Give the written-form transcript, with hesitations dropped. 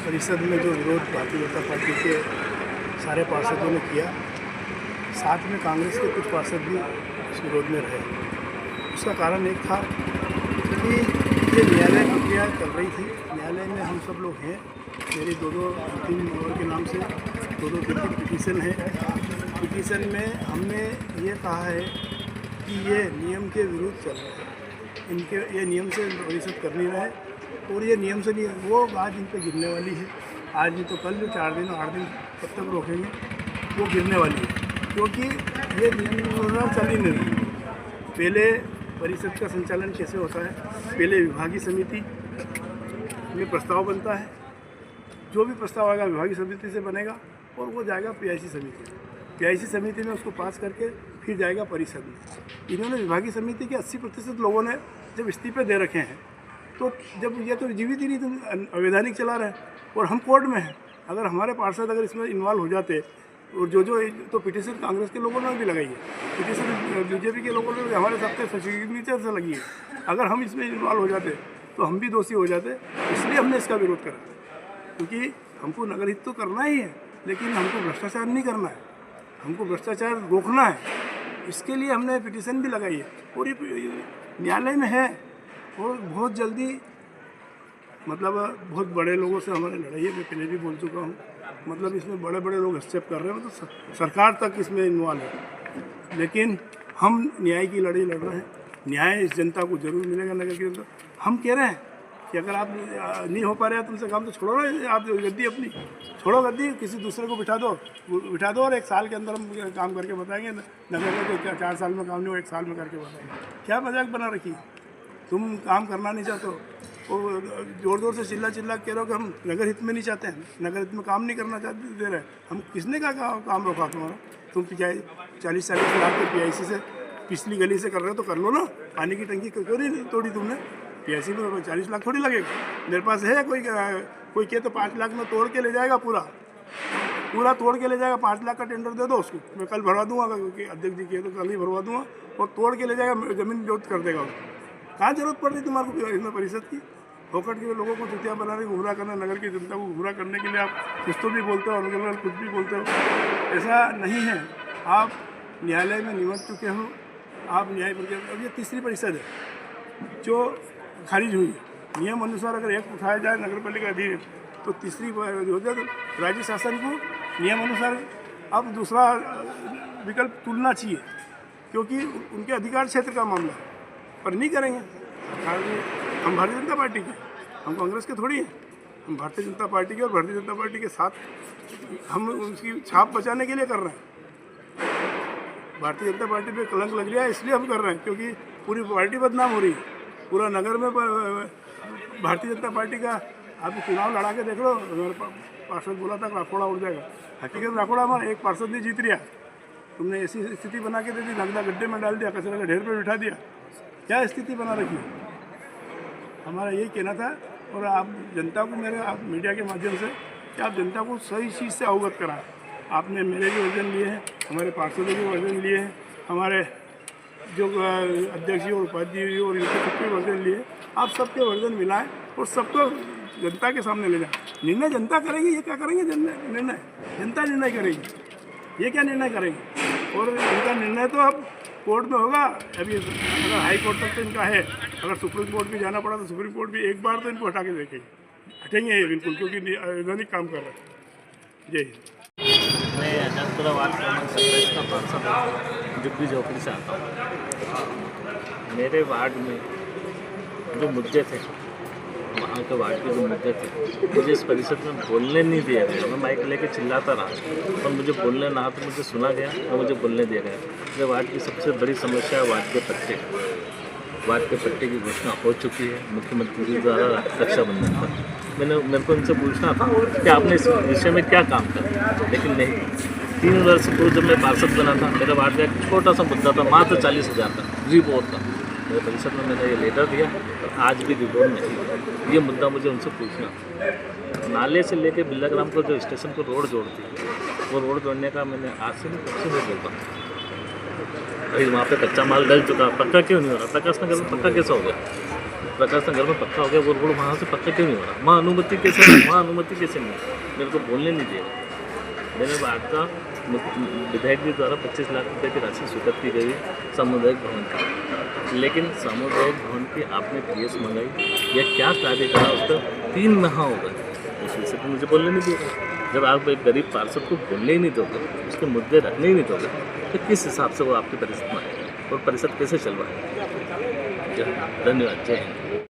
परिषद में जो विरोध भारतीय जनता पार्टी के सारे पार्षदों ने किया, साथ में कांग्रेस के कुछ पार्षद भी इस विरोध में रहे। उसका कारण एक था कि ये न्यायालय प्रक्रिया चल रही थी। न्यायालय में हम सब लोग हैं, मेरी दो तीन लोगों के नाम से दो तीन पिटीशन है। पिटीशन में हमने ये कहा है कि ये नियम के विरुद्ध चल रहे हैं, इनके ये नियम से परिषद कर नहीं रहे और ये नियम से नहीं, वो आज इन पर गिरने वाली है। आज नहीं तो कल, जो 4 दिन 8 दिन कब तक रोकेंगे, वो गिरने वाली है, क्योंकि ये नियम चल ही नहीं रही। पहले परिषद का संचालन कैसे होता है? पहले विभागीय समिति में प्रस्ताव बनता है, जो भी प्रस्ताव आएगा विभागीय समिति से बनेगा और वो जाएगा पीआईसी समिति। पीआईसी समिति में उसको पास करके फिर जाएगा परिषद में। इन्होंने विभागीय समिति के 80% लोगों ने जब इस्तीफे दे रखे हैं, तो जब ये तो जीवित ही नहीं, तुम अवैधानिक चला रहे हैं और हम कोर्ट में हैं। अगर हमारे पार्षद अगर इसमें इन्वॉल्व हो जाते और जो तो पिटीशन कांग्रेस के लोगों ने भी लगाई है, पिटीशन बीजेपी के लोगों ने भी हमारे सबके सिग्नेचर से लगी है। अगर हम इसमें इन्वॉल्व हो जाते तो हम भी दोषी हो जाते। इसलिए हमने इसका विरोध करा, क्योंकि हमको नगर हित तो करना ही है, लेकिन हमको भ्रष्टाचार नहीं करना है, हमको भ्रष्टाचार रोकना है। इसके लिए हमने पिटीशन भी लगाई है और ये न्यायालय में है और बहुत जल्दी, मतलब बहुत बड़े लोगों से हमारी लड़ाई है। मैं पहले भी बोल चुका हूँ, मतलब इसमें बड़े बड़े लोग हस्तक्षेप कर रहे हैं, मतलब सरकार तक इसमें इन्वॉल्व है। लेकिन हम न्याय की लड़ाई लड़ रहे हैं, न्याय इस जनता को जरूर मिलेगा। नगर की जनता, हम कह रहे हैं कि अगर आप नहीं हो पा रहे हैं तुमसे काम, तो छोड़ो ना, आप गद्दी अपनी छोड़ो, गद्दी किसी दूसरे को बिठा दो और 1 साल के अंदर हम काम करके बताएंगे। नगर के 4 साल में काम नहीं हो, 1 साल में करके बताएंगे। क्या मजाक बना रखी? तुम काम करना नहीं चाहते हो और ज़ोर ज़ोर से चिल्ला कह रहे हो कि हम नगर हित में नहीं चाहते हैं, नगर हित में काम नहीं करना चाहते दे रहे। हम किसने का काम रोका तुम्हारा? तुम 40-40 लाख के पीआईसी से पिछली गली से कर रहे हो तो कर लो ना। पानी की टंकी क्यों नहीं तोड़ी तुमने? पीआईसी में 40 लाख थोड़ी लगेगा। मेरे पास है कोई कहे तो 5 लाख में तोड़ के ले जाएगा, पूरा तोड़ के ले जाएगा। 5 लाख का टेंडर दे दो उसको, मैं कल भरवा दूंगा, क्योंकि अध्यक्ष जी कहे तो कल ही भरवा दूंगा और तोड़ के ले जाएगा, ज़मीन जोत कर देगा। कहाँ जरूरत पड़ रही तुम्हारे को इसमें परिषद की? फोकट के लोगों को चुतिया बनाने, गुमराह करना, नगर की जनता को गुमराह करने के लिए आप कुछ तो भी बोलते हो, अलग कुछ भी बोलते हो। ऐसा नहीं है। आप न्यायालय में निमट चुके हो, आप न्याय प्रक्रिया, अब ये तीसरी परिषद है जो खारिज हुई। नियम अनुसार अगर एक उठाया जाए नगर पालिका अधीन, तो तीसरी हो जाए तो राज्य शासन को नियम अनुसार अब दूसरा विकल्प चुनना चाहिए, क्योंकि उनके अधिकार क्षेत्र का मामला है। पर नहीं करेंगे। हम भारतीय जनता पार्टी के, हम कांग्रेस के थोड़ी हैं। हम भारतीय जनता पार्टी के और भारतीय जनता पार्टी के साथ हम उसकी छाप बचाने के लिए कर रहे हैं। भारतीय जनता पार्टी पे कलंक लग रहा है, इसलिए हम कर रहे हैं, क्योंकि पूरी पार्टी बदनाम हो रही है। पूरा नगर में भारतीय जनता पार्टी का आप चुनाव लड़ा के देख लो। हमारे पार्षद बोला था राखोड़ा उड़ जाएगा, हकीकत राखोड़ा हमारा एक पार्षद नहीं जीत रहा। तुमने ऐसी स्थिति बना के दे दी, नगदा गड्ढे में डाल दिया, कचरे के ढेर पे बिठा दिया। क्या स्थिति बना रखी? हमारा यही कहना था। और आप जनता को, आप मीडिया के माध्यम से, कि आप जनता को सही चीज़ से अवगत कराएं। आपने मेरे भी वर्जन लिए हैं, हमारे पार्षदों के वर्जन लिए हैं, हमारे जो अध्यक्ष और उपाध्यक्ष और इनके सबके वर्जन लिए। आप सबके वर्जन मिलाएं और सबको जनता के सामने ले जाएं। निर्णय जनता करेगी। ये क्या करेंगे? निर्णय जनता निर्णय करेगी। ये क्या निर्णय करेगी? और इनका निर्णय तो अब कोर्ट में होगा। अभी अगर हाई कोर्ट तक तो इनका है, अगर सुप्रीम कोर्ट भी जाना पड़ा तो सुप्रीम कोर्ट भी एक बार तो इनको हटा के हटेंगे बिल्कुल, क्योंकि अवैधानिक काम कर रहे हैं। जय हिंद। मैं अनंतपुरा वार्ड क्रमांक 27 का पार्षद जुब्बी झोपड़ी से आता हूँ। मेरे वार्ड में जो मुद्दे थे, वहाँ के वार्ड के जो मुद्दे थे, मुझे इस परिषद में बोलने नहीं दिया गया। मैं माइक लेके चिल्लाता रहा और मुझे बोलने ना तो मुझे सुना गया और मुझे बोलने दिया गया। मेरे वार्ड की सबसे बड़ी समस्या है वार्ड के पट्टे। वार्ड के पट्टे की घोषणा हो चुकी है मुख्यमंत्री जी द्वारा रक्षाबंधन पर। मेरे को इनसे पूछना था कि आपने इस विषय में क्या काम करा, लेकिन नहीं। 3 वर्ष पूर्व जब मैं पार्षद बना था, मेरे वार्ड का एक छोटा सा मुद्दा था, मात्र 40,000 का रिपोर्ट का। मेरे परिषद में मैंने ये लेटर दिया और आज भी रिपोर्ट नहीं। ये मुद्दा मुझे उनसे पूछना। नाले से लेके बिल्लाग्राम को जो स्टेशन को रोड जोड़ती है, वो रोड जोड़ने का मैंने आज से नहीं बोलता। अभी वहाँ पे कच्चा माल डल चुका, पक्का क्यों नहीं हो रहा? प्रकाश नगर में पक्का कैसा हो गया? प्रकाश नगर में पक्का हो गया, वो रोड वहाँ से पक्का क्यों नहीं हो रहा? वहाँ अनुमति कैसे नहीं? मेरे को बोलने नहीं दिया। मेरे वार्ड का विधायक जी द्वारा 25 लाख रुपए की राशि स्वीकृत की गई सामुदायिक भवन की, लेकिन सामुदायिक भवन की आपने PS मंगाई या क्या कार्य करा उसका 3 माह हो गए, उस विषय पर मुझे बोलने नहीं दिया। जब आप एक गरीब पार्षद को बोलने ही नहीं दोगे, उसके मुद्दे रखने ही नहीं दोगे, तो किस हिसाब से वो आपकी परिषद में आएगा और परिषद कैसे चलवाएगा? धन्यवाद। जय हिंद।